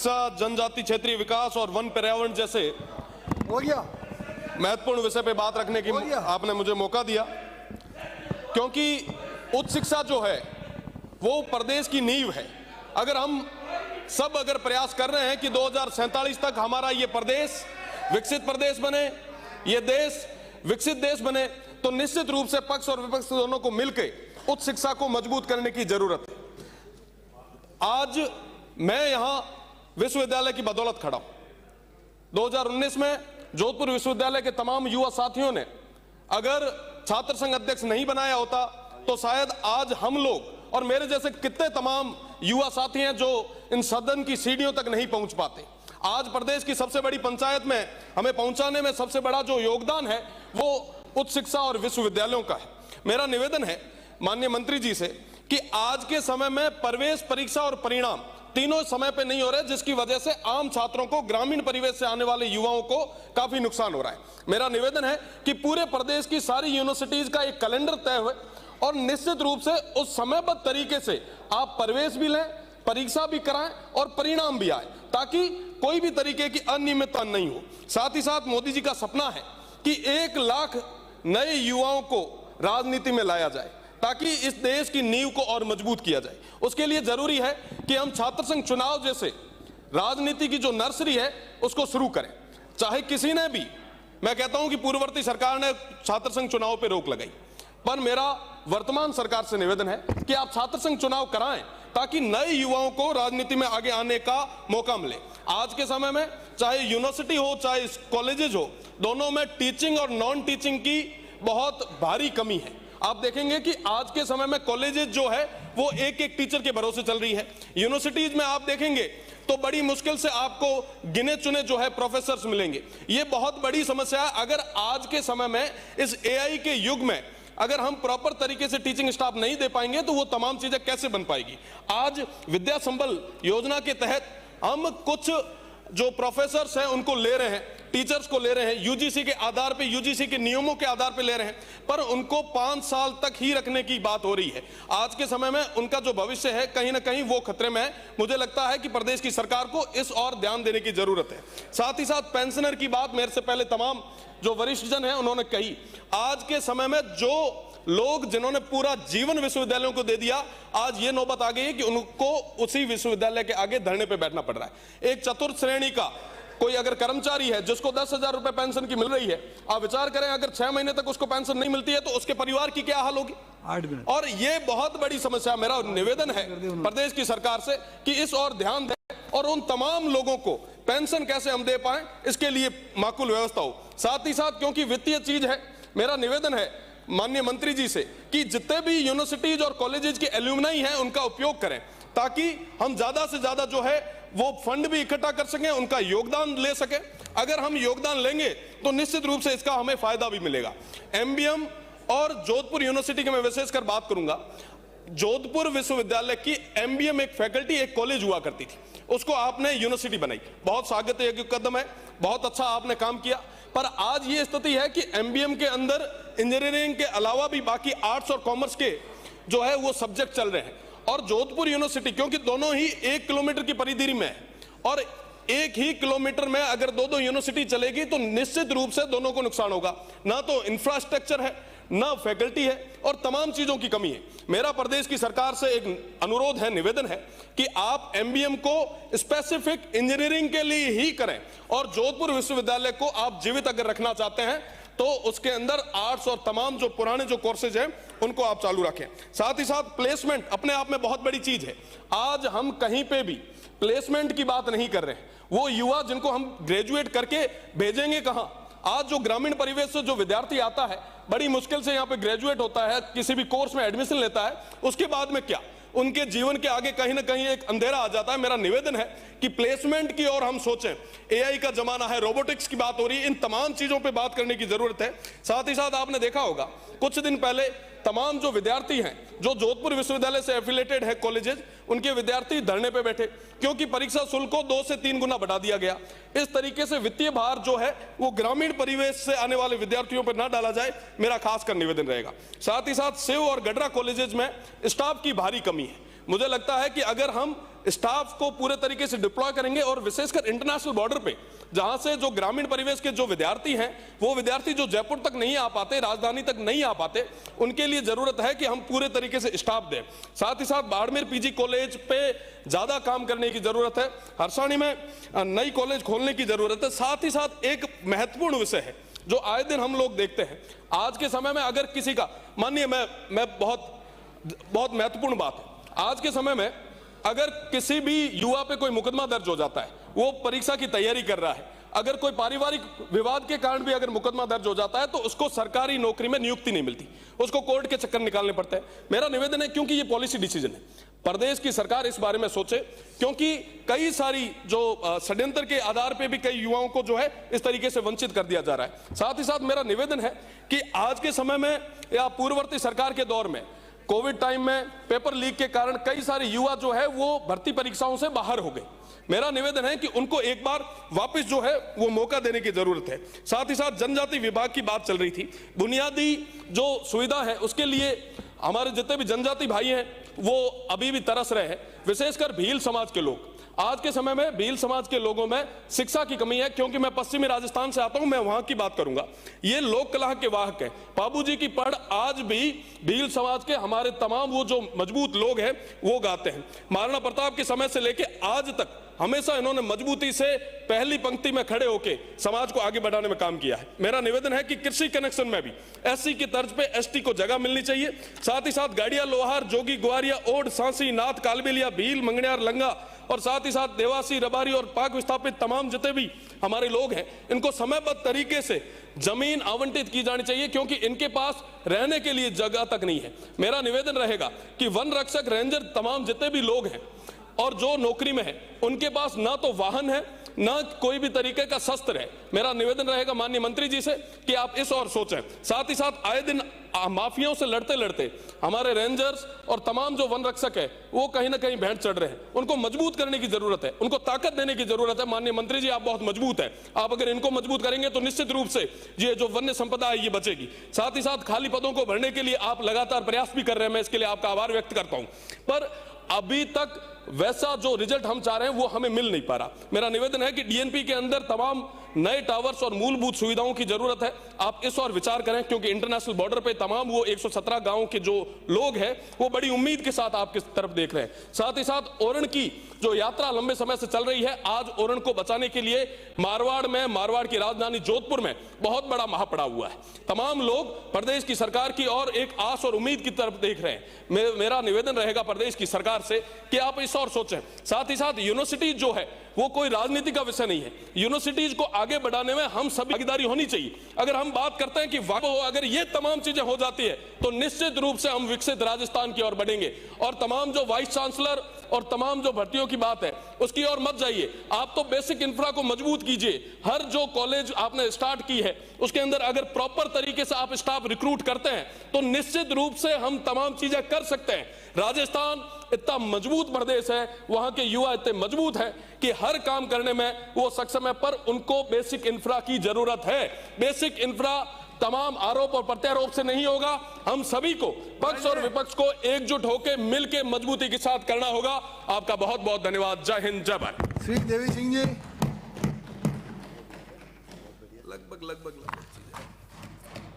शिक्षा, जनजाति क्षेत्रीय विकास और वन पर्यावरण जैसे हो गया महत्वपूर्ण विषय पे बात रखने की आपने मुझे मौका दिया, क्योंकि उच्च शिक्षा जो है वो प्रदेश की नींव है। अगर हम सब प्रयास कर रहे हैं कि 2047 तक हमारा ये प्रदेश विकसित प्रदेश बने, ये देश विकसित देश बने, तो निश्चित रूप से पक्ष और विपक्ष दोनों को मिलकर उच्च शिक्षा को मजबूत करने की जरूरत है। आज मैं यहां विश्वविद्यालय की बदौलत खड़ा हूं। 2019 में जोधपुर विश्वविद्यालय के तमाम युवा साथियों ने अगर छात्र संघ अध्यक्ष नहीं बनाया होता तो शायद आज हम लोग और मेरे जैसे कितने तमाम युवा साथी हैं जो इन सदन की सीढ़ियों तक नहीं पहुंच पाते। आज प्रदेश की सबसे बड़ी पंचायत में हमें पहुंचाने में सबसे बड़ा जो योगदान है वो उच्च शिक्षा और विश्वविद्यालयों का है। मेरा निवेदन है माननीय मंत्री जी से कि आज के समय में प्रवेश परीक्षा और परिणाम तीनों समय पे नहीं हो रहे, जिसकी वजह से आम छात्रों को, ग्रामीण परिवेश से आने वाले युवाओं को काफी नुकसान हो रहा है। मेरा निवेदन है कि पूरे प्रदेश की सारी यूनिवर्सिटीज का एक कैलेंडर तय हुए और निश्चित रूप से उस समयबद्ध तरीके से आप प्रवेश भी लें, परीक्षा भी कराएं और परिणाम भी आए, ताकि कोई भी तरीके की अनियमितता नहीं हो। साथ ही साथ मोदी जी का सपना है कि 1 लाख नए युवाओं को राजनीति में लाया जाए, ताकि इस देश की नींव को और मजबूत किया जाए। उसके लिए जरूरी है कि हम छात्र संघ चुनाव जैसे राजनीति की जो नर्सरी है उसको शुरू करें। चाहे किसी ने भी, मैं कहता हूं कि पूर्ववर्ती सरकार ने छात्र संघ चुनाव पर रोक लगाई, पर मेरा वर्तमान सरकार से निवेदन है कि आप छात्र संघ चुनाव कराएं ताकि नए युवाओं को राजनीति में आगे आने का मौका मिले। आज के समय में चाहे यूनिवर्सिटी हो चाहे कॉलेजेज हो, दोनों में टीचिंग और नॉन टीचिंग की बहुत भारी कमी है। आप देखेंगे कि आज के समय में कॉलेजेज जो है वो एक एक टीचर के भरोसे चल रही है। यूनिवर्सिटीज में आप देखेंगे तो बड़ी मुश्किल से आपको गिने चुने जो है प्रोफेसर्स मिलेंगे। ये बहुत बड़ी समस्या है। अगर आज के समय में इस एआई के युग में अगर हम प्रॉपर तरीके से टीचिंग स्टाफ नहीं दे पाएंगे तो वो तमाम चीजें कैसे बन पाएगी। आज विद्या संबल योजना के तहत हम कुछ जो प्रोफेसर्स हैं उनको ले रहे हैं, टीचर्स को ले रहे हैं, यूजीसी के आधार पे, यूजीसी के नियमों के आधार पे ले रहे हैं, पर उनको 5 साल तक ही रखने की बात हो रही है। आज के समय में उनका जो भविष्य है कहीं ना कहीं वो खतरे में है। मुझे लगता है कि प्रदेश की सरकार को इस और ध्यान देने की जरूरत है। साथ ही साथ पेंशनर की बात मेरे से पहले तमाम जो वरिष्ठ जन है उन्होंने कही। आज के समय में जो लोग जिन्होंने पूरा जीवन विश्वविद्यालयों को दे दिया, आज ये नौबत आ गई है कि उनको उसी विश्वविद्यालय के आगे धरने पे बैठना पड़ रहा है। एक चतुर्थ श्रेणी का कोई अगर कर्मचारी है जिसको 10,000 रुपए पेंशन की मिल रही है, आप विचार करें अगर 6 महीने तक उसको पेंशन नहीं मिलती है तो उसके परिवार की क्या हाल होगी। और ये बहुत बड़ी समस्या। मेरा निवेदन है प्रदेश की सरकार से कि इस और ध्यान दें और उन तमाम लोगों को पेंशन कैसे हम दे पाए इसके लिए माकूल व्यवस्था हो। साथ ही साथ क्योंकि वित्तीय चीज है, मेरा निवेदन है माननीय मंत्री जी से कि जितने भी यूनिवर्सिटीज और कॉलेजेस के एल्यूमनाई हैं उनका उपयोग करें, ताकि हम ज्यादा से ज्यादा जो है वो फंड भी इकट्ठा कर सकें, उनका योगदान ले सकें। अगर हम योगदान लेंगे तो निश्चित रूप से इसका हमें फायदा भी मिलेगा। एमबीएम और जोधपुर यूनिवर्सिटी की मैं विशेषकर बात करूंगा। जोधपुर विश्वविद्यालय की एमबीएम एक फैकल्टी, एक कॉलेज हुआ करती थी, उसको आपने यूनिवर्सिटी बनाई, बहुत स्वागत योग्य कदम है, बहुत अच्छा आपने काम किया। पर आज ये स्थिति है कि एमबीएम के अंदर इंजीनियरिंग के अलावा भी बाकी आर्ट्स और कॉमर्स के जो है वो सब्जेक्ट चल रहे हैं। और जोधपुर यूनिवर्सिटी क्योंकि दोनों ही 1 किलोमीटर की परिधि में है और 1 ही किलोमीटर में अगर 2-2 यूनिवर्सिटी चलेगी तो निश्चित रूप से दोनों को नुकसान होगा। ना तो इंफ्रास्ट्रक्चर है, ना फैकल्टी है और तमाम चीजों की कमी है। मेरा प्रदेश की सरकार से एक अनुरोध है, निवेदन है कि आप एमबीएम को स्पेसिफिक इंजीनियरिंग के लिए ही करें और जोधपुर विश्वविद्यालय को आप जीवित अगर रखना चाहते हैं तो उसके अंदर आर्ट्स और तमाम जो पुराने जो कोर्सेज हैं उनको आप चालू रखें। साथ ही साथ प्लेसमेंट अपने आप में बहुत बड़ी चीज है। आज हम कहीं पे भी प्लेसमेंट की बात नहीं कर रहे हैं। वो युवा जिनको हम ग्रेजुएट करके भेजेंगे कहां। आज जो ग्रामीण परिवेश से जो विद्यार्थी आता है, बड़ी मुश्किल से यहाँ पे ग्रेजुएट होता है, किसी भी कोर्स में एडमिशन लेता है, उसके बाद में क्या उनके जीवन के आगे कहीं ना कहीं एक अंधेरा आ जाता है। मेरा निवेदन है कि प्लेसमेंट की ओर हम सोचें। एआई का जमाना है, रोबोटिक्स की बात हो रही है, इन तमाम चीजों पे बात करने की जरूरत है। साथ ही साथ आपने देखा होगा कुछ दिन पहले तमाम जो विद्यार्थी हैं जो जोधपुर विश्वविद्यालय से एफिलेटेड है कॉलेजेस, उनके विद्यार्थी धरने पे बैठे क्योंकि परीक्षा शुल्क को 2 से 3 गुना बढ़ा दिया गया। इस तरीके से वित्तीय भार जो है वो ग्रामीण परिवेश से आने वाले विद्यार्थियों पर ना डाला जाए, मेरा खासकर निवेदन रहेगा। साथ ही साथ सेव और गडरा कॉलेजेस में स्टाफ की भारी कमी है। मुझे लगता है कि अगर हम स्टाफ को पूरे तरीके से डिप्लॉय करेंगे और विशेषकर इंटरनेशनल बॉर्डर पे जहां से जो ग्रामीण परिवेश के जो विद्यार्थी हैं, वो विद्यार्थी जो जयपुर तक नहीं आ पाते, राजधानी तक नहीं आ पाते, उनके लिए जरूरत है कि हम पूरे तरीके से स्टाफ दें। साथ ही साथ बाड़मेर पीजी कॉलेज पे ज्यादा काम करने की जरूरत है, हरसाणी में नई कॉलेज खोलने की जरूरत है। साथ ही साथ एक महत्वपूर्ण विषय है जो आए दिन हम लोग देखते हैं, आज के समय में अगर किसी का, मानिए मैं बहुत महत्वपूर्ण बात है, आज के समय में अगर किसी भी युवा पे कोई मुकदमा दर्ज हो जाता है, वो परीक्षा की तैयारी कर रहा है, अगर कोई पारिवारिक विवाद के कारण भी अगर मुकदमा दर्ज हो जाता है तो उसको सरकारी नौकरी में नियुक्ति नहीं मिलती, उसको कोर्ट के चक्कर निकालने पड़ते हैं। मेरा निवेदन है, क्योंकि ये पॉलिसी डिसीजन है, प्रदेश की सरकार इस बारे में सोचे, क्योंकि कई सारी जो षड्यंत्र के आधार पे भी कई युवाओं को जो है इस तरीके से वंचित कर दिया जा रहा है। साथ ही साथ मेरा निवेदन है कि आज के समय में या पूर्ववर्ती सरकार के दौर में कोविड टाइम में पेपर लीक के कारण कई सारे युवा जो है वो भर्ती परीक्षाओं से बाहर हो गए। मेरा निवेदन है कि उनको एक बार वापस जो है वो मौका देने की जरूरत है। साथ ही साथ जनजाति विभाग की बात चल रही थी, बुनियादी जो सुविधा है उसके लिए हमारे जितने भी जनजाति भाई हैं वो अभी भी तरस रहे हैं, विशेषकर भील समाज के लोग। आज के समय में भील समाज के लोगों में शिक्षा की कमी है, क्योंकि मैं पश्चिमी राजस्थान से आता हूं, मैं वहां की बात करूंगा। ये लोक कला के वाहक है, बाबूजी की पढ़ आज भी भील समाज के हमारे तमाम वो जो मजबूत लोग हैं वो गाते हैं। महाराणा प्रताप के समय से लेके आज तक हमेशा इन्होंने मजबूती से पहली पंक्ति में खड़े होकर समाज को आगे बढ़ाने में काम किया है। मेरा निवेदन है कि कृषि कनेक्शन में भी एससी की तर्ज पे एसटी को जगह मिलनी चाहिए। साथ ही साथ गाड़िया, लोहार, जोगी, ग्वारिया, ओड, सांसी, नाथ, कालबेलिया, भील, मंगनियार, लंगा और साथ ही साथ देवासी, रबारी और पाक विस्थापित तमाम जितने भी हमारे लोग हैं, इनको समयबद्ध तरीके से जमीन आवंटित की जानी चाहिए, क्योंकि इनके पास रहने के लिए जगह तक नहीं है। मेरा निवेदन रहेगा कि वन रक्षक, रेंजर, तमाम जितने भी लोग हैं और जो नौकरी में है, उनके पास ना तो वाहन है ना कोई भी तरीके का शस्त्र है। मेरा निवेदन रहेगा माननीय मंत्री जी से कि आप इस और सोचें। साथ ही साथ आए दिन माफियाओं से लड़ते लड़ते हमारे रेंजर्स और तमाम जो वन रक्षक है वो कहीं ना कहीं भेंट चढ़ रहे हैं, उनको मजबूत करने की जरूरत है, उनको ताकत देने की जरूरत है। माननीय मंत्री जी, आप बहुत मजबूत है, आप अगर इनको मजबूत करेंगे तो निश्चित रूप से ये जो वन्य संपदा है ये बचेगी। साथ ही साथ खाली पदों को भरने के लिए आप लगातार प्रयास भी कर रहे हैं, मैं इसके लिए आपका आभार व्यक्त करता हूं, पर अभी तक वैसा जो रिजल्ट हम चाह रहे हैं वो हमें मिल नहीं पा रहा। मेरा निवेदन है कि डीएनपी के अंदर तमाम नए टावर्स और मूलभूत सुविधाओं की जरूरत है, आप इस और विचार करें, क्योंकि इंटरनेशनल बॉर्डर पे तमाम वो 117 गांवों के जो लोग हैं वो बड़ी उम्मीद के साथ आपकी तरफ देख रहे हैं। साथ ही साथ ओरण की जो यात्रा लंबे समय से चल रही है, आज ओरण को बचाने के लिए मारवाड़ की राजधानी जोधपुर में बहुत बड़ा महापड़ा हुआ है। तमाम लोग प्रदेश की सरकार की और एक आस और उम्मीद की तरफ देख रहे हैं। मेरा निवेदन रहेगा प्रदेश की सरकार से कि आप इस और सोचें। साथ ही साथ यूनिवर्सिटी जो है वो कोई राजनीति का विषय नहीं है, यूनिवर्सिटीज को आगे बढ़ाने में हम सभी भागीदारी होनी चाहिए। अगर हम बात करते हैं कि अगर ये तमाम चीजें हो जाती है तो निश्चित रूप से हम विकसित राजस्थान की ओर बढ़ेंगे। और तमाम जो वाइस चांसलर और तमाम जो भर्तियों की बात है उसकी ओर मत जाइए, आप तो बेसिक इंफ्रा को मजबूत कीजिए। हर जो कॉलेज आपने स्टार्ट की है उसके अंदर अगर प्रॉपर तरीके से आप स्टाफ रिक्रूट करते हैं तो निश्चित रूप से हम तमाम चीजें कर सकते हैं। राजस्थान इतना मजबूत प्रदेश है, वहां के युवा इतने मजबूत हैं कि हर काम करने में वो सक्षम है, पर उनको बेसिक इंफ्रा की जरूरत है। बेसिक इंफ्रा तमाम आरोप और प्रत्यारोप से नहीं होगा, हम सभी को, पक्ष और विपक्ष को एकजुट होकर मिलकर मजबूती के साथ करना होगा। आपका बहुत बहुत धन्यवाद। जय हिंद, जय भारत। श्री देवी सिंह जी। लगभग